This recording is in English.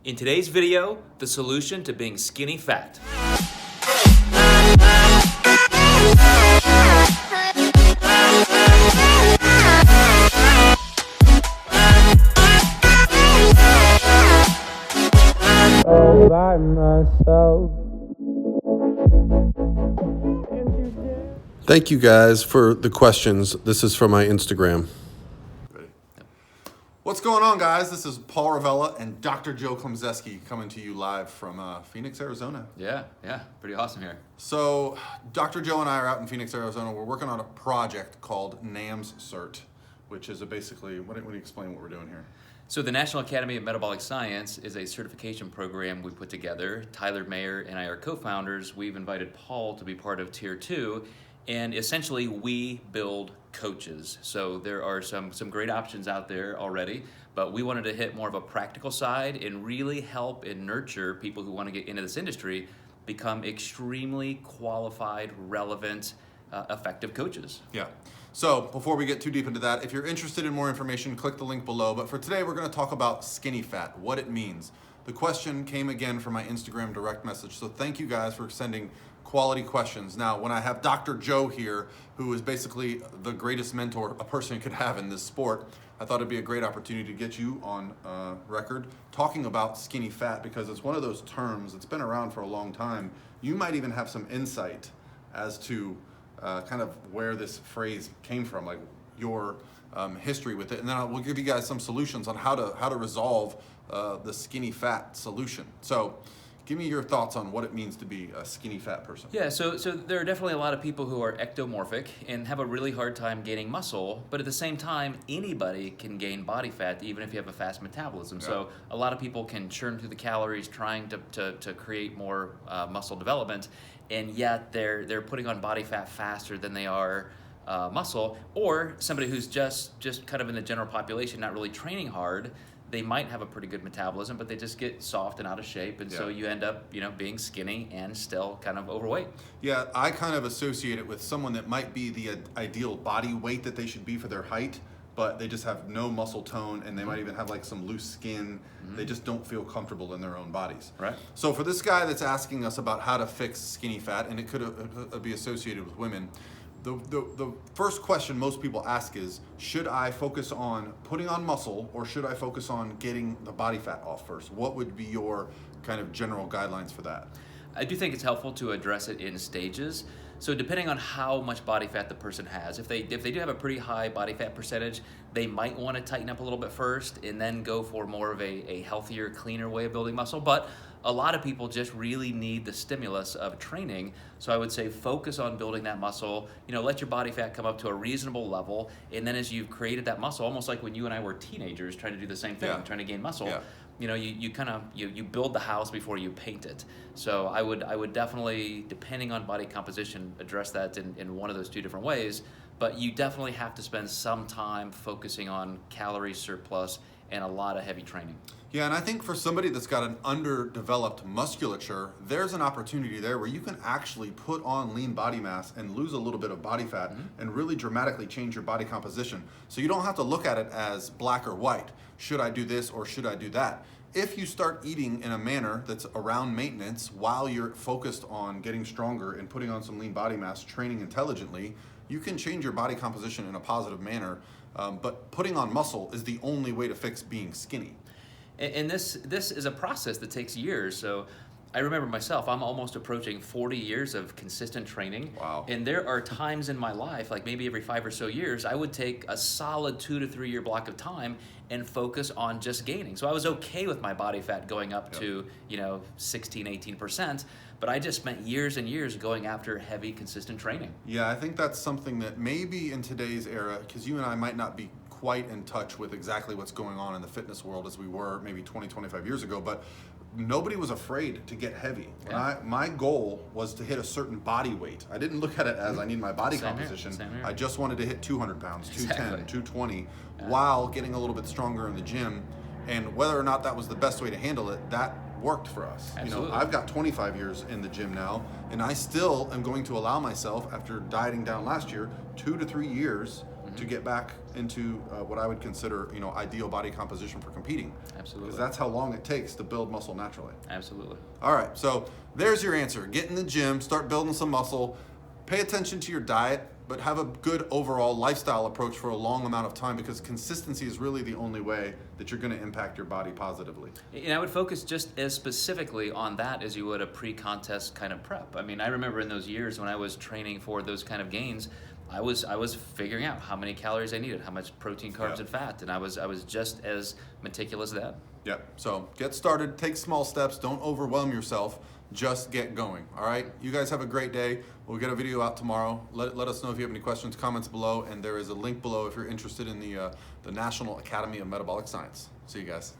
In today's video, the solution to being skinny fat. All by myself. Thank you guys for the questions. This is from my Instagram. What's going on, guys? This is Paul Ravella and Dr. Joe Klemzeski coming to you live from Phoenix, Arizona. Yeah, pretty awesome here. So, Dr. Joe and I are out in Phoenix, Arizona. We're working on a project called NAMS Cert, which is basically, what do you explain what we're doing here? So the National Academy of Metabolic Science is a certification program we put together. Tyler Mayer and I are co-founders. We've invited Paul to be part of Tier 2, and essentially we build coaches. So there are some great options out there already, but we wanted to hit more of a practical side and really help and nurture people who want to get into this industry become extremely qualified, relevant, effective coaches. Yeah. So before we get too deep into that, if you're interested in more information, click the link below. But for today, we're going to talk about skinny fat, what it means. The question came again from my Instagram direct message. So thank you guys for sending quality questions. Now, when I have Dr. Joe here, who is basically the greatest mentor a person could have in this sport, I thought it'd be a great opportunity to get you on record talking about skinny fat, because it's one of those terms that's been around for a long time. You might even have some insight as to kind of where this phrase came from, like your history with it, and then we'll give you guys some solutions on how to resolve the skinny fat solution. So, give me your thoughts on what it means to be a skinny fat person. Yeah, so there are definitely a lot of people who are ectomorphic and have a really hard time gaining muscle, but at the same time, anybody can gain body fat even if you have a fast metabolism. Yeah. So a lot of people can churn through the calories trying to create more muscle development, and yet they're putting on body fat faster than they are muscle. Or somebody who's just kind of in the general population, not really training hard, they might have a pretty good metabolism, but they just get soft and out of shape, and so you end up, being skinny and still kind of overweight. Yeah, I kind of associate it with someone that might be the ideal body weight that they should be for their height, but they just have no muscle tone, and they might even have like some loose skin. They just don't feel comfortable in their own bodies. Right. So for this guy that's asking us about how to fix skinny fat, and it could be associated with women, the first question most people ask is, should I focus on putting on muscle, or should I focus on getting the body fat off first? What would be your kind of general guidelines for that? I do think it's helpful to address it in stages. So depending on how much body fat the person has, if they do have a pretty high body fat percentage, they might want to tighten up a little bit first and then go for more of a healthier, cleaner way of building muscle. But a lot of people just really need the stimulus of training. So I would say focus on building that muscle, let your body fat come up to a reasonable level. And then as you've created that muscle, almost like when you and I were teenagers trying to do the same thing, trying to gain muscle, you build the house before you paint it. So I would definitely, depending on body composition, address that in one of those two different ways. But you definitely have to spend some time focusing on calorie surplus and a lot of heavy training. Yeah, and I think for somebody that's got an underdeveloped musculature, there's an opportunity there where you can actually put on lean body mass and lose a little bit of body fat and really dramatically change your body composition. So you don't have to look at it as black or white. Should I do this or should I do that? If you start eating in a manner that's around maintenance while you're focused on getting stronger and putting on some lean body mass, training intelligently, you can change your body composition in a positive manner. But putting on muscle is the only way to fix being skinny. And this is a process that takes years. So I remember myself, I'm almost approaching 40 years of consistent training. Wow. And there are times in my life, like maybe every 5 or so years, I would take a solid 2 to 3 year block of time and focus on just gaining. So I was okay with my body fat going up to, 16, 18%, but I just spent years and years going after heavy, consistent training. Yeah, I think that's something that maybe in today's era, because you and I might not be quite in touch with exactly what's going on in the fitness world as we were maybe 20, 25 years ago, but nobody was afraid to get heavy. My goal was to hit a certain body weight. I didn't look at it as I need my body composition. Same here. I just wanted to hit 200 pounds, 210, 220, Yeah. while getting a little bit stronger in the gym. And whether or not that was the best way to handle it, that worked for us. Absolutely. I've got 25 years in the gym now, and I still am going to allow myself, after dieting down last year, 2 to 3 years to get back into what I would consider, ideal body composition for competing. Absolutely. Because that's how long it takes to build muscle naturally. Absolutely. All right, so there's your answer. Get in the gym, start building some muscle, pay attention to your diet, but have a good overall lifestyle approach for a long amount of time, because consistency is really the only way that you're going to impact your body positively. And I would focus just as specifically on that as you would a pre-contest kind of prep. I mean, I remember in those years when I was training for those kind of gains, I was figuring out how many calories I needed, how much protein, carbs, and fat, and I was just as meticulous then. Yep. So get started, take small steps, don't overwhelm yourself, just get going. All right. You guys have a great day. We'll get a video out tomorrow. Let us know if you have any questions, comments below, and there is a link below if you're interested in the National Academy of Metabolic Science. See you guys.